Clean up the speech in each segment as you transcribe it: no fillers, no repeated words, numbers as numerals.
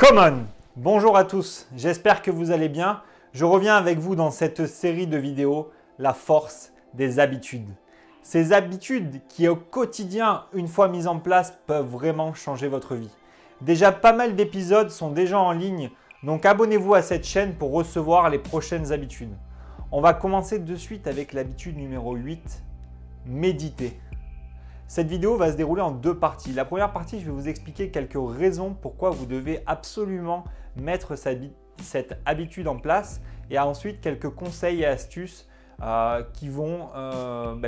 Come on! Bonjour à tous, j'espère que vous allez bien. Je reviens avec vous dans cette série de vidéos, la force des habitudes. Ces habitudes qui au quotidien, une fois mises en place, peuvent vraiment changer votre vie. Déjà pas mal d'épisodes sont déjà en ligne, donc abonnez-vous à cette chaîne pour recevoir les prochaines habitudes. On va commencer de suite avec l'habitude numéro 8, méditer. Cette vidéo va se dérouler en deux parties. La première partie, je vais vous expliquer quelques raisons pourquoi vous devez absolument mettre cette habitude en place et ensuite quelques conseils et astuces qui vont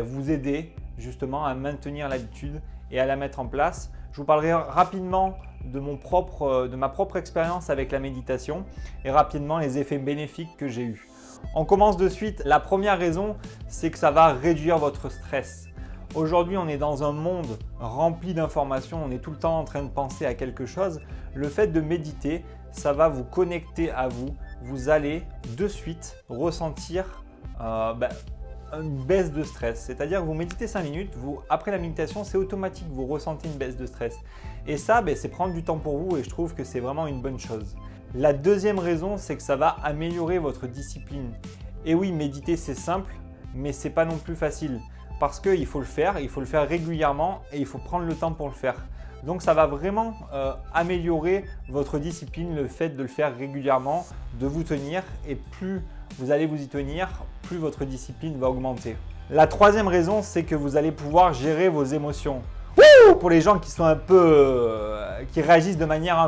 vous aider justement à maintenir l'habitude et à la mettre en place. Je vous parlerai rapidement de ma propre expérience avec la méditation et rapidement les effets bénéfiques que j'ai eus. On commence de suite. La première raison, c'est que ça va réduire votre stress. Aujourd'hui, on est dans un monde rempli d'informations, on est tout le temps en train de penser à quelque chose. Le fait de méditer, ça va vous connecter à vous. Vous allez de suite ressentir une baisse de stress. C'est-à-dire que vous méditez 5 minutes, après la méditation, c'est automatique, vous ressentez une baisse de stress. Et ça, c'est prendre du temps pour vous et je trouve que c'est vraiment une bonne chose. La deuxième raison, c'est que ça va améliorer votre discipline. Et oui, méditer, c'est simple, mais ce n'est pas non plus facile. Parce qu'il faut le faire régulièrement et il faut prendre le temps pour le faire. Donc ça va vraiment améliorer votre discipline, le fait de le faire régulièrement, de vous tenir et plus vous allez vous y tenir, plus votre discipline va augmenter. La troisième raison, c'est que vous allez pouvoir gérer vos émotions. Pour les gens qui sont qui réagissent de manière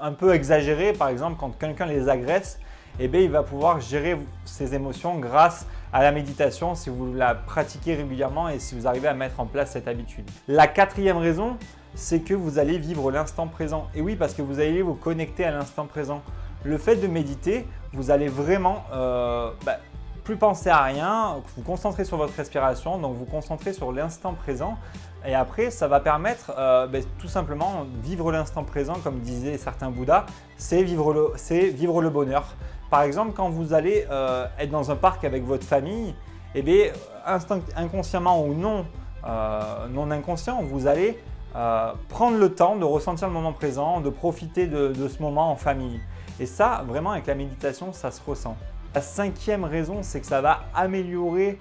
un peu exagérée, par exemple quand quelqu'un les agresse, il va pouvoir gérer ses émotions grâce à la méditation si vous la pratiquez régulièrement et si vous arrivez à mettre en place cette habitude. La quatrième raison, c'est que vous allez vivre l'instant présent. Et oui, parce que vous allez vous connecter à l'instant présent. Le fait de méditer, vous allez vraiment plus penser à rien, vous concentrer sur votre respiration, donc vous concentrer sur l'instant présent. Et après, ça va permettre tout simplement vivre l'instant présent, comme disaient certains Bouddhas, c'est vivre le bonheur. Par exemple, quand vous allez être dans un parc avec votre famille, inconsciemment ou non inconscient, vous allez prendre le temps de ressentir le moment présent, de profiter de ce moment en famille. Et ça, vraiment, avec la méditation, ça se ressent. La cinquième raison, c'est que ça va améliorer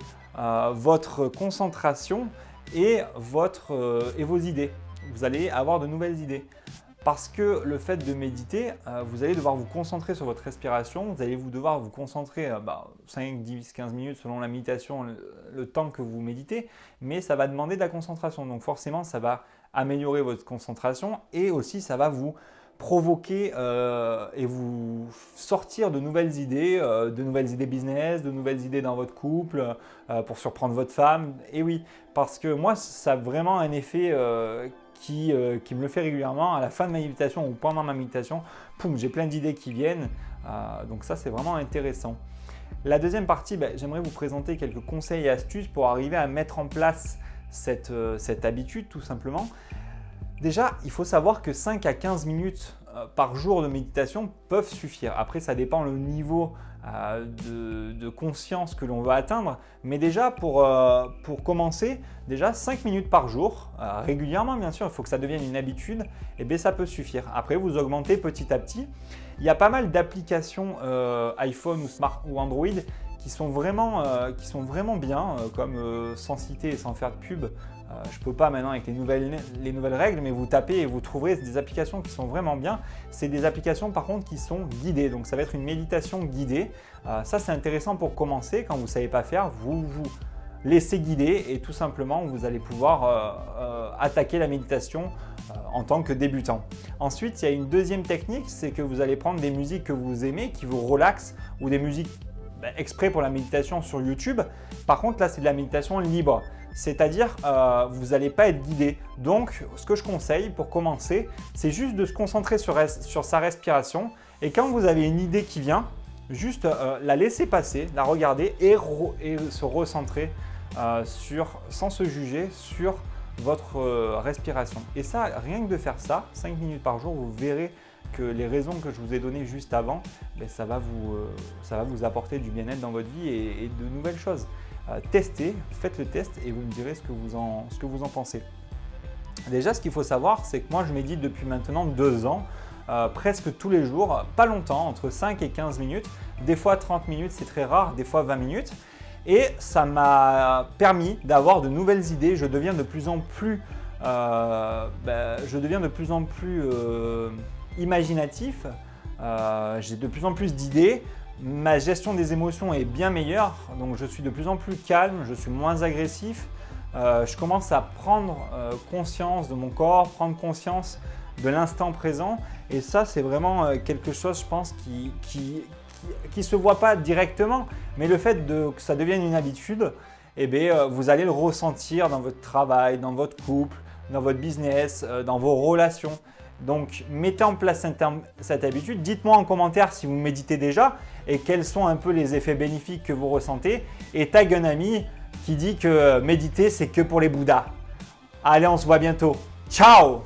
votre concentration et vos idées. Vous allez avoir de nouvelles idées. Parce que le fait de méditer, vous allez devoir vous concentrer sur votre respiration, vous allez devoir vous concentrer 5, 10, 15 minutes selon la méditation, le temps que vous méditez, mais ça va demander de la concentration. Donc forcément, ça va améliorer votre concentration et aussi ça va vous provoquer et vous sortir de nouvelles idées business, de nouvelles idées dans votre couple, pour surprendre votre femme. Et oui, parce que moi, ça a vraiment un effet qui me le fait régulièrement à la fin de ma méditation ou pendant ma méditation. Poum, j'ai plein d'idées qui viennent. Donc ça, c'est vraiment intéressant. La deuxième partie, j'aimerais vous présenter quelques conseils et astuces pour arriver à mettre en place cette habitude tout simplement. Déjà, il faut savoir que 5 à 15 minutes par jour de méditation peuvent suffire. Après, ça dépend le niveau de conscience que l'on va atteindre. Mais déjà, pour commencer, déjà 5 minutes par jour, régulièrement bien sûr, il faut que ça devienne une habitude, et ça peut suffire. Après, vous augmentez petit à petit. Il y a pas mal d'applications iPhone ou Android qui sont vraiment bien, comme sans citer et sans faire de pub. Je ne peux pas maintenant avec les nouvelles règles, mais vous tapez et vous trouverez des applications qui sont vraiment bien. C'est des applications par contre qui sont guidées, donc ça va être une méditation guidée. Ça c'est intéressant pour commencer, quand vous ne savez pas faire, vous laissez guider et tout simplement vous allez pouvoir attaquer la méditation en tant que débutant. Ensuite, il y a une deuxième technique, c'est que vous allez prendre des musiques que vous aimez, qui vous relaxent, ou des musiques exprès pour la méditation sur YouTube. Par contre, là, c'est de la méditation libre. C'est-à-dire, vous n'allez pas être guidé. Donc, ce que je conseille pour commencer, c'est juste de se concentrer sur sa respiration. Et quand vous avez une idée qui vient, juste la laisser passer, la regarder et se recentrer sans se juger sur votre respiration. Et ça, rien que de faire ça, 5 minutes par jour, vous verrez que les raisons que je vous ai données juste avant, ça va vous apporter du bien-être dans votre vie et de nouvelles choses. Testez, faites le test et vous me direz ce que vous en pensez. Déjà, ce qu'il faut savoir, c'est que moi, je médite depuis maintenant 2 ans. presque tous les jours, pas longtemps, entre 5 et 15 minutes. Des fois 30 minutes, c'est très rare, des fois 20 minutes. Et ça m'a permis d'avoir de nouvelles idées. Je deviens de plus en plus, imaginatif. J'ai de plus en plus d'idées. Ma gestion des émotions est bien meilleure. Donc je suis de plus en plus calme, je suis moins agressif. Je commence à prendre conscience de mon corps, prendre conscience de l'instant présent. Et ça, c'est vraiment quelque chose, je pense, qui se voit pas directement. Mais le fait que ça devienne une habitude, eh bien, vous allez le ressentir dans votre travail, dans votre couple, dans votre business, dans vos relations. Donc, mettez en place cette habitude. Dites-moi en commentaire si vous méditez déjà et quels sont un peu les effets bénéfiques que vous ressentez. Et tag un ami qui dit que méditer, c'est que pour les Bouddhas. Allez, on se voit bientôt. Ciao!